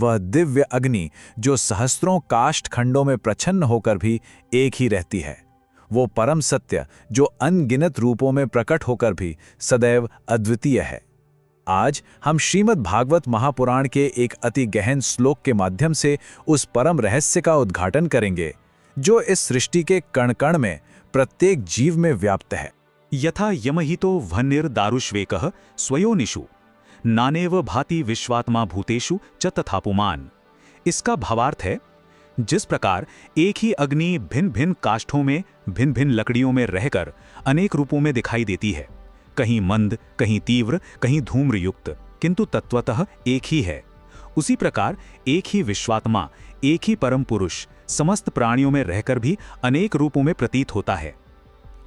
वह दिव्य अग्नि जो सहस्त्रों काष्ठ खंडों में प्रच्छन्न होकर भी एक ही रहती है, वो परम सत्य जो अनगिनत रूपों में प्रकट होकर भी सदैव अद्वितीय है। आज हम श्रीमद् भागवत महापुराण के एक अति गहन श्लोक के माध्यम से उस परम रहस्य का उद्घाटन करेंगे जो इस सृष्टि के कण कण में, प्रत्येक जीव में व्याप्त है। यथा यमहितो वह्निर्दारुष्वेकः स्वयोनिषु नानेव भाति विश्वात्मा भूतेषु च तथा पुमान। इसका भावार्थ है, जिस प्रकार एक ही अग्नि भिन्न भिन्न काष्ठों में, भिन्न भिन्न लकड़ियों में रहकर अनेक रूपों में दिखाई देती है, कहीं मंद, कहीं तीव्र, कहीं धूम्रयुक्त, किंतु तत्वतः एक ही है, उसी प्रकार एक ही विश्वात्मा, एक ही परम पुरुष समस्त प्राणियों में रहकर भी अनेक रूपों में प्रतीत होता है।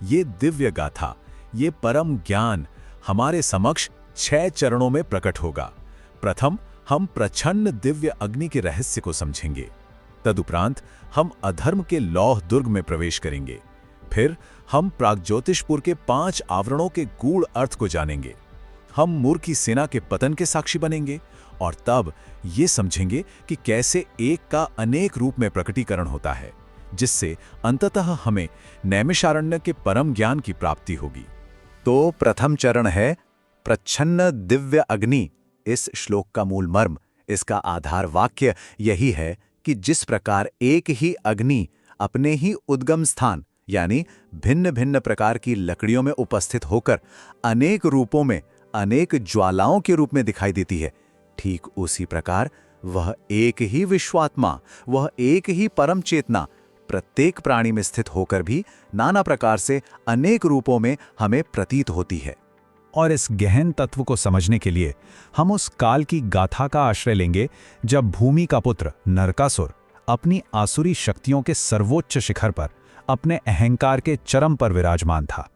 ये दिव्य गाथा, ये परम ज्ञान हमारे समक्ष 6 चरणों में प्रकट होगा। प्रथम हम प्रच्छन्न दिव्य अग्नि के रहस्य को समझेंगे। तदुपरांत हम अधर्म के लौह दुर्ग में प्रवेश करेंगे। फिर हम प्राग्ज्योतिषपुर के 5 आवरणों के गूढ़ अर्थ को जानेंगे। हम मूर की सेना के पतन के साक्षी बनेंगे और तब ये समझेंगे कि कैसे एक का अनेक रूप में प्रकटीकरण होता है, जिससे अंततः हमें नैमिषारण्य के परम ज्ञान की प्राप्ति होगी। तो प्रथम चरण है प्रच्छन्न दिव्य अग्नि। इस श्लोक का मूल मर्म, इसका आधार वाक्य यही है कि जिस प्रकार एक ही अग्नि अपने ही उद्गम स्थान यानी भिन्न भिन्न प्रकार की लकड़ियों में उपस्थित होकर अनेक रूपों में, अनेक ज्वालाओं के रूप में दिखाई देती है, ठीक उसी प्रकार वह एक ही विश्वात्मा, वह एक ही परम चेतना प्रत्येक प्राणी में स्थित होकर भी नाना प्रकार से अनेक रूपों में हमें प्रतीत होती है। और इस गहन तत्व को समझने के लिए हम उस काल की गाथा का आश्रय लेंगे जब भूमि का पुत्र नरकासुर अपनी आसुरी शक्तियों के सर्वोच्च शिखर पर, अपने अहंकार के चरम पर विराजमान था।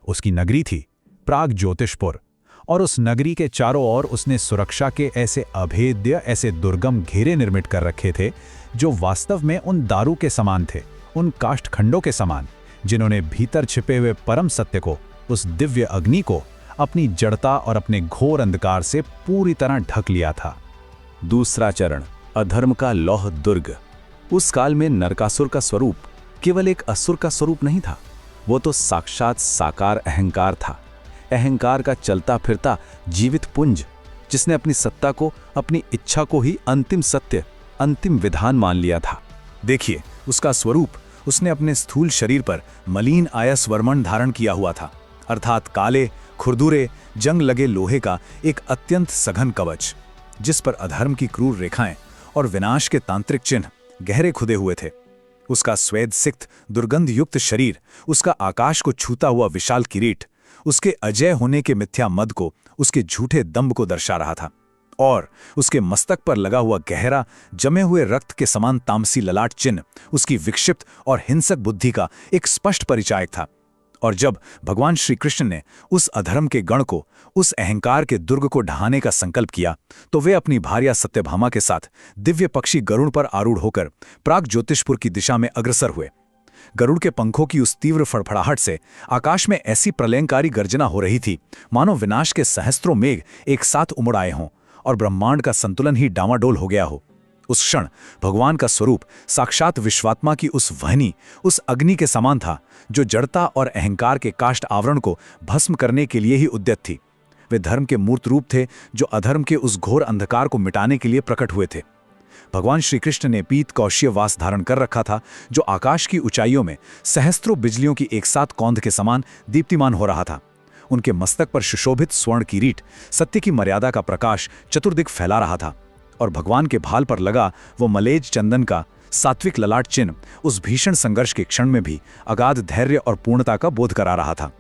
उसकी नगरी थी प्राग्ज्योतिषपुर, और उस नगरी के चारों ओर उसने सुरक्षा के ऐसे अभेद्य, ऐसे दुर्गम घेरे निर्मित कर रखे थे जो वास्तव में उन दारू के समान थे, उन काष्ठखंडों के समान, जिन्होंने भीतर छिपे हुए परम सत्य को, उस दिव्य अग्नि को अपनी जड़ता और अपने घोर अंधकार से पूरी तरह ढक लिया था। दूसरा चरण, अधर्म का लौह दुर्ग। उस काल में नरकासुर का स्वरूप केवल एक असुर का स्वरूप नहीं था, वो तो साक्षात साकार अहंकार था। अहंकार का चलता फिरता जीवित पुंज, जिसने अपनी सत्ता को, अपनी इच्छा को ही अंतिम सत्य, अंतिम विधान मान लिया था। देखिए उसका स्वरूप, उसने अपने स्थूल शरीर पर मलिन आयस वर्मण धारण किया हुआ था, अर्थात काले, खुरदुरे, जंग लगे लोहे का एक अत्यंत सघन कवच, जिस पर अधर्म की क्रूर रेखाएं और विनाश के तांत्रिक चिन्ह गहरे खुदे हुए थे। उसका स्वेद सिक्त दुर्गंध युक्त शरीर, उसका आकाश को छूता हुआ विशाल किरीट, उसके अजय होने के मिथ्या मद को, उसके झूठे दंभ को दर्शा रहा था। और उसके मस्तक पर लगा हुआ गहरा, जमे हुए रक्त के समान तामसी ललाट चिन्ह उसकी विक्षिप्त और हिंसक बुद्धि का एक स्पष्ट परिचायक था। और जब भगवान श्री कृष्ण ने उस अधर्म के गण को, उस अहंकार के दुर्ग को ढहाने का संकल्प किया, तो वे अपनी भार्या सत्यभामा के साथ दिव्य पक्षी गरुड़ पर आरूढ़ होकर प्राग्ज्योतिषपुर की दिशा में अग्रसर हुए। गरुड़ के पंखों की उस तीव्र फड़फड़ाहट से आकाश में ऐसी प्रलयंकारी गर्जना हो रही थी, मानो विनाश के सहस्त्रों मेघ एक साथ उमड़ आए हों और ब्रह्मांड का संतुलन ही डामाडोल हो गया हो। उस क्षण भगवान का स्वरूप साक्षात विश्वात्मा की उस वहनी, उस अग्नि के समान था जो जड़ता और अहंकार के काष्ठ आवरण को भस्म करने के लिए ही उद्यत थी। वे धर्म के मूर्त रूप थे जो अधर्म के उस घोर अंधकार को मिटाने के लिए प्रकट हुए थे। भगवान श्री कृष्ण ने पीत कौशीय वास धारण कर रखा था, जो आकाश की ऊंचाइयों में सहस्त्रों बिजलियों की एक साथ कौंध के समान दीप्तिमान हो रहा था। उनके मस्तक पर सुशोभित स्वर्ण किरीट सत्य की मर्यादा का प्रकाश चतुर्दिक फैला रहा था, और भगवान के भाल पर लगा वो मलेज चंदन का सात्विक ललाट चिन्ह उस भीषण संघर्ष के क्षण में भी अगाध धैर्य और पूर्णता का बोध करा रहा था।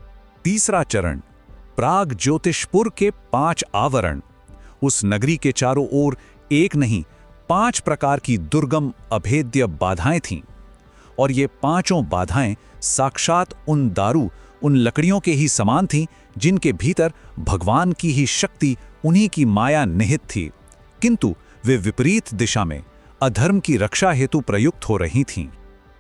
तीसरा चरण, प्राग्ज्योतिषपुर के 5 आवरण। उस नगरी के चारों ओर एक नहीं 5 प्रकार की दुर्गम अभेद्य बाधाएं थीं, और ये 5 बाधाएं साक्षात उन दारू, उन लकड़ियों के ही समान थीं जिनके भीतर भगवान की ही शक्ति, उन्हीं की माया निहित थी, किंतु वे विपरीत दिशा में अधर्म की रक्षा हेतु प्रयुक्त हो रही थीं।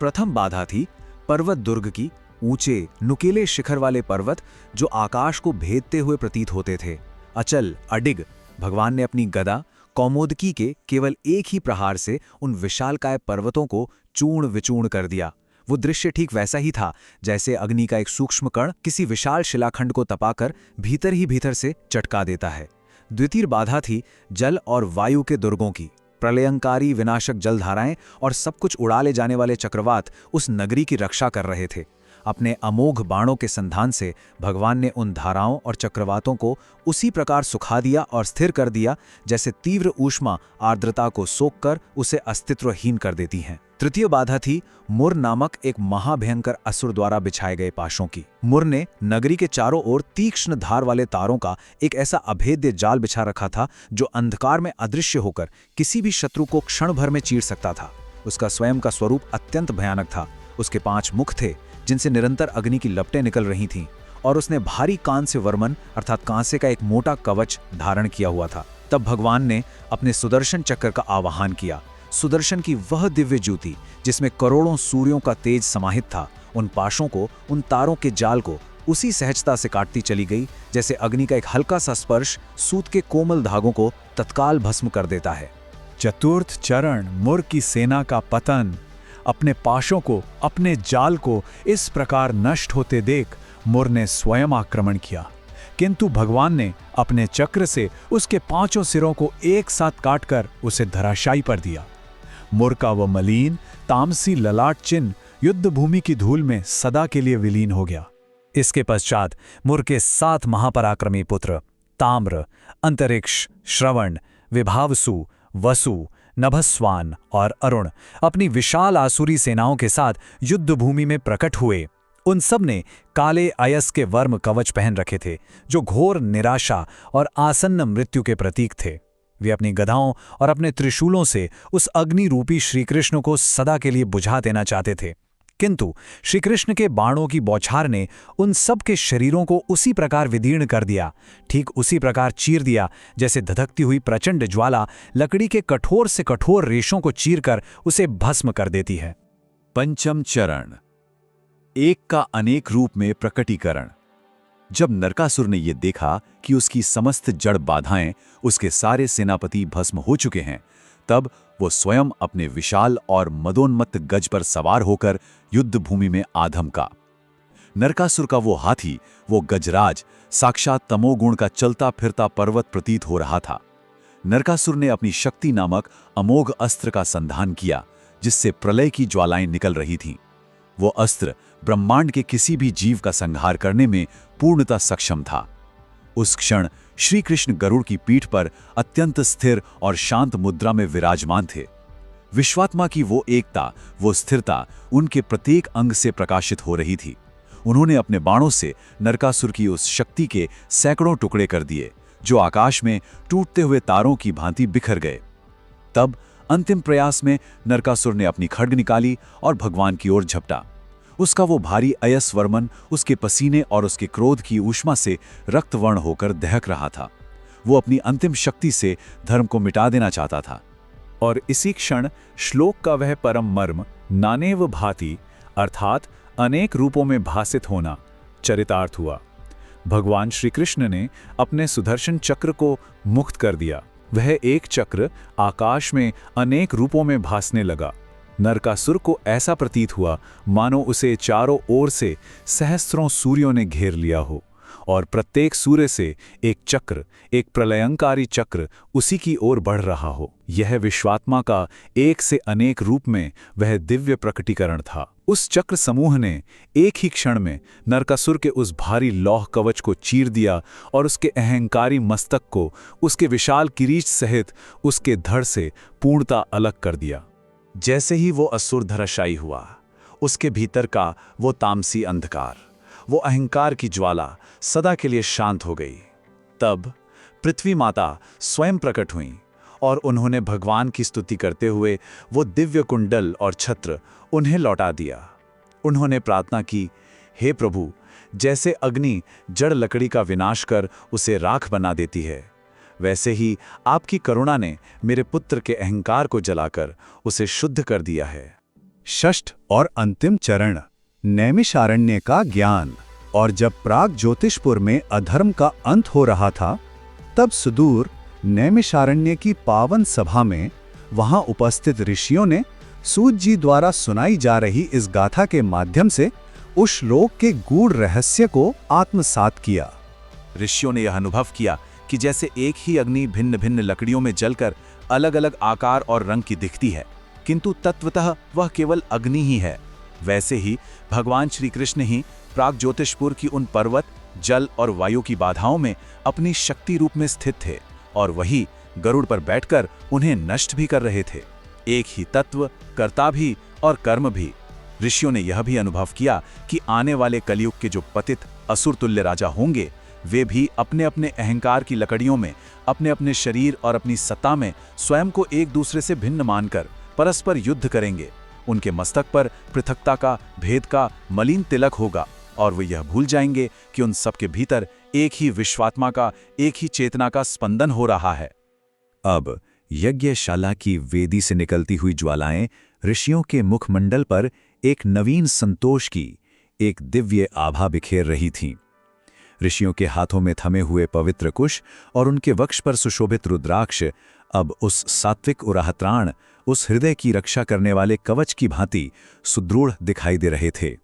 प्रथम बाधा थी पर्वत दुर्ग की, ऊंचे नुकीले शिखर वाले पर्वत जो आकाश को भेदते हुए प्रतीत होते थे। अचल, अडिग, भगवान ने अपनी गदा कौमुदकी के केवल एक ही प्रहार से उन विशालकाय पर्वतों को चूर्ण विचूर्ण कर दिया। वो दृश्य ठीक वैसा ही था जैसे अग्नि का एक सूक्ष्म कण किसी विशाल शिलाखंड को तपाकर भीतर ही भीतर से चटका देता है। द्वितीय बाधा थी जल और वायु के दुर्गों की। प्रलयंकारी विनाशक जलधाराएं और सब कुछ उड़ा ले जाने वाले चक्रवात उस नगरी की रक्षा कर रहे थे। अपने अमोघ बाणों के संधान से भगवान ने उन धाराओं और चक्रवातों को उसी प्रकार सुखा दिया और स्थिर कर दिया जैसे तीव्र ऊष्मा आर्द्रता को सोखकर उसे अस्तित्वहीन कर देती हैं। तृतीय बाधा थी मुर नामक एक महाभयंकर असुर द्वारा बिछाए गए पाशों की। मुर ने नगरी के चारों ओर तीक्ष्ण धार वाले तारों का एक ऐसा अभेद्य जाल बिछा रखा था जो अंधकार में अदृश्य होकर किसी भी शत्रु को क्षण भर में चीर सकता था। उसका स्वयं का स्वरूप अत्यंत भयानक था। उसके 5 मुख थे जिनसे निरंतर अग्नि की लपटें निकल रही थीं, और उसने भारी कांस्य वर्मन अर्थात कांसे का एक मोटा कवच धारण किया हुआ था। तब भगवान ने अपने सुदर्शन चक्र का आवाहन किया। सुदर्शन की वह दिव्य ज्योति जिसमें करोड़ों सूर्यों का तेज समाहित था, उन पाशों को, उन तारों के जाल को उसी सहजता से काटती चली गई जैसे अग्नि का एक हल्का सा स्पर्श सूत के कोमल धागों को तत्काल भस्म कर देता है। चतुर्थ चरण मुर की सेना का पतन। अपने पाशों को, अपने जाल को इस प्रकार नष्ट होते देख मुर ने स्वयं आक्रमण किया, किंतु भगवान ने अपने चक्र से उसके 5 सिरों को एक साथ काटकर उसे धराशायी कर दिया। मुर का वह मलिन तामसी ललाट चिन्ह युद्ध भूमि की धूल में सदा के लिए विलीन हो गया। इसके पश्चात मुर के 7 महापराक्रमी पुत्र ताम्र, अंतरिक्ष, श्रवण, विभावसु, वसु, नभस्वान और अरुण अपनी विशाल आसुरी सेनाओं के साथ युद्ध भूमि में प्रकट हुए। उन सब ने काले अयस के वर्म कवच पहन रखे थे जो घोर निराशा और आसन्न मृत्यु के प्रतीक थे। वे अपनी गदाओं और अपने त्रिशूलों से उस अग्नि रूपी श्रीकृष्ण को सदा के लिए बुझा देना चाहते थे, किंतु श्रीकृष्ण के बाणों की बौछार ने उन सब के शरीरों को उसी प्रकार विदीर्ण कर दिया, ठीक उसी प्रकार चीर दिया जैसे धधकती हुई प्रचंड ज्वाला लकड़ी के कठोर से कठोर रेशों को चीरकर उसे भस्म कर देती है। पंचम चरण, एक का अनेक रूप में प्रकटीकरण। जब नरकासुर ने यह देखा कि उसकी समस्त जड़ बाधाएं, उसके सारे सेनापति भस्म हो चुके हैं, तब वो स्वयं अपने विशाल और मदोन्मत्त गज पर सवार होकर युद्ध भूमि में आधमका। नरकासुर का वो हाथी, वो गजराज, साक्षात तमोगुण का चलता फिरता पर्वत प्रतीत हो रहा था। नरकासुर ने अपनी शक्ति नामक अमोघ अस्त्र का संधान किया जिससे प्रलय की ज्वालाएं निकल रही थीं। वो अस्त्र ब्रह्मांड के किसी भी जीव का संहार करने में पूर्णतः सक्षम था। उस क्षण श्री कृष्ण गरुड़ की पीठ पर अत्यंत स्थिर और शांत मुद्रा में विराजमान थे। विश्वात्मा की वो एकता, वो स्थिरता उनके प्रत्येक अंग से प्रकाशित हो रही थी। उन्होंने अपने बाणों से नरकासुर की उस शक्ति के सैकड़ों टुकड़े कर दिए जो आकाश में टूटते हुए तारों की भांति बिखर गए। तब अंतिम प्रयास में नरकासुर ने अपनी खड्ग निकाली और भगवान की ओर झपटा। उसका वो भारी अयस वर्मन उसके पसीने और उसके क्रोध की ऊष्मा से रक्तवर्ण होकर दहक रहा था। वो अपनी अंतिम शक्ति से धर्म को मिटा देना चाहता था। और इसी क्षण श्लोक का वह परम मर्म नानेव भाति अर्थात अनेक रूपों में भासित होना चरितार्थ हुआ। भगवान श्री कृष्ण ने अपने सुदर्शन चक्र को मुक्त कर दिया। वह एक चक्र आकाश में अनेक रूपों में भासने लगा। नरकासुर को ऐसा प्रतीत हुआ मानो उसे चारों ओर से सहस्त्रों सूर्यों ने घेर लिया हो और प्रत्येक सूर्य से एक चक्र, एक प्रलयंकारी चक्र उसी की ओर बढ़ रहा हो। यह विश्वात्मा का एक से अनेक रूप में वह दिव्य प्रकटीकरण था। उस चक्र समूह ने एक ही क्षण में नरकासुर के उस भारी लौह कवच को चीर दिया और उसके अहंकारी मस्तक को उसके विशाल किरीच सहित उसके धड़ से पूर्णता अलग कर दिया। जैसे ही वो असुर धराशायी हुआ, उसके भीतर का वो तामसी अंधकार, वो अहंकार की ज्वाला सदा के लिए शांत हो गई। तब पृथ्वी माता स्वयं प्रकट हुई और उन्होंने भगवान की स्तुति करते हुए वो दिव्य कुंडल और छत्र उन्हें लौटा दिया। उन्होंने प्रार्थना की, हे प्रभु, जैसे अग्नि जड़ लकड़ी का विनाश कर उसे राख बना देती है, वैसे ही आपकी करुणा ने मेरे पुत्र के अहंकार को जलाकर उसे शुद्ध कर दिया है। षष्ठ और अंतिम चरण, नैमिषारण्य का ज्ञान। और जब प्राग ज्योतिषपुर में अधर्म का अंत हो रहा था, तब सुदूर नैमिषारण्य की पावन सभा में वहां उपस्थित ऋषियों ने सूत जी द्वारा सुनाई जा रही इस गाथा के माध्यम से उस श्लोक के गूढ़ रहस्य को आत्मसात किया। ऋषियों ने यह अनुभव किया कि जैसे एक ही अग्नि भिन्न भिन्न लकड़ियों में जलकर अलग अलग आकार और रंग की दिखती है, किंतु तत्वतः वह केवल अग्नि ही है, वैसे ही भगवान श्री कृष्ण ही प्राग ज्योतिषपुर की उन पर्वत, जल और वायु की बाधाओं में अपनी शक्ति रूप में स्थित थे और वही गरुड़ पर बैठकर उन्हें नष्ट भी कर रहे थे। एक ही तत्व, कर्ता भी और कर्म भी। ऋषियों ने यह भी अनुभव किया कि आने वाले कलयुग के जो पतित असुर तुल्य राजा होंगे, वे भी अपने अपने अहंकार की लकड़ियों में, अपने अपने शरीर और अपनी सत्ता में स्वयं को एक दूसरे से भिन्न मानकर परस्पर युद्ध करेंगे। उनके मस्तक पर पृथकता का, भेद का मलिन तिलक होगा और वे यह भूल जाएंगे कि उन सबके भीतर एक ही विश्वात्मा का, एक ही चेतना का स्पंदन हो रहा है। अब यज्ञशाला की वेदी से निकलती हुई ज्वालाएं ऋषियों के मुखमंडल पर एक नवीन संतोष की, एक दिव्य आभा बिखेर रही थीं। ऋषियों के हाथों में थमे हुए पवित्र कुश और उनके वक्ष पर सुशोभित रुद्राक्ष अब उस सात्विक उराहत्राण, उस हृदय की रक्षा करने वाले कवच की भांति सुदृढ़ दिखाई दे रहे थे,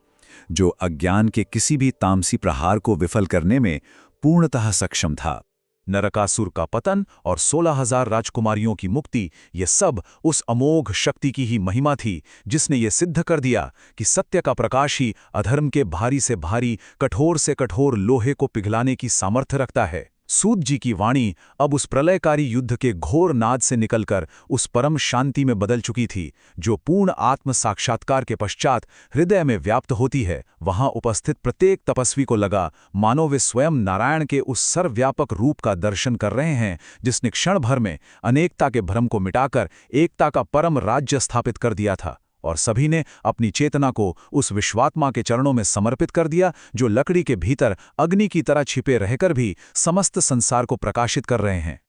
जो अज्ञान के किसी भी तामसी प्रहार को विफल करने में पूर्णतः सक्षम था। नरकासुर का पतन और 16,000 राजकुमारियों की मुक्ति, ये सब उस अमोघ शक्ति की ही महिमा थी, जिसने ये सिद्ध कर दिया कि सत्य का प्रकाश ही अधर्म के भारी से भारी, कठोर से कठोर लोहे को पिघलाने की सामर्थ्य रखता है। सूत जी की वाणी अब उस प्रलयकारी युद्ध के घोर नाद से निकलकर उस परम शांति में बदल चुकी थी, जो पूर्ण आत्म साक्षात्कार के पश्चात हृदय में व्याप्त होती है। वहां उपस्थित प्रत्येक तपस्वी को लगा मानो वे स्वयं नारायण के उस सर्वव्यापक रूप का दर्शन कर रहे हैं, जिसने क्षण भर में अनेकता के भ्रम को मिटाकर एकता का परम राज्य स्थापित कर दिया था। और सभी ने अपनी चेतना को उस विश्वात्मा के चरणों में समर्पित कर दिया, जो लकड़ी के भीतर अग्नि की तरह छिपे रहकर भी समस्त संसार को प्रकाशित कर रहे हैं।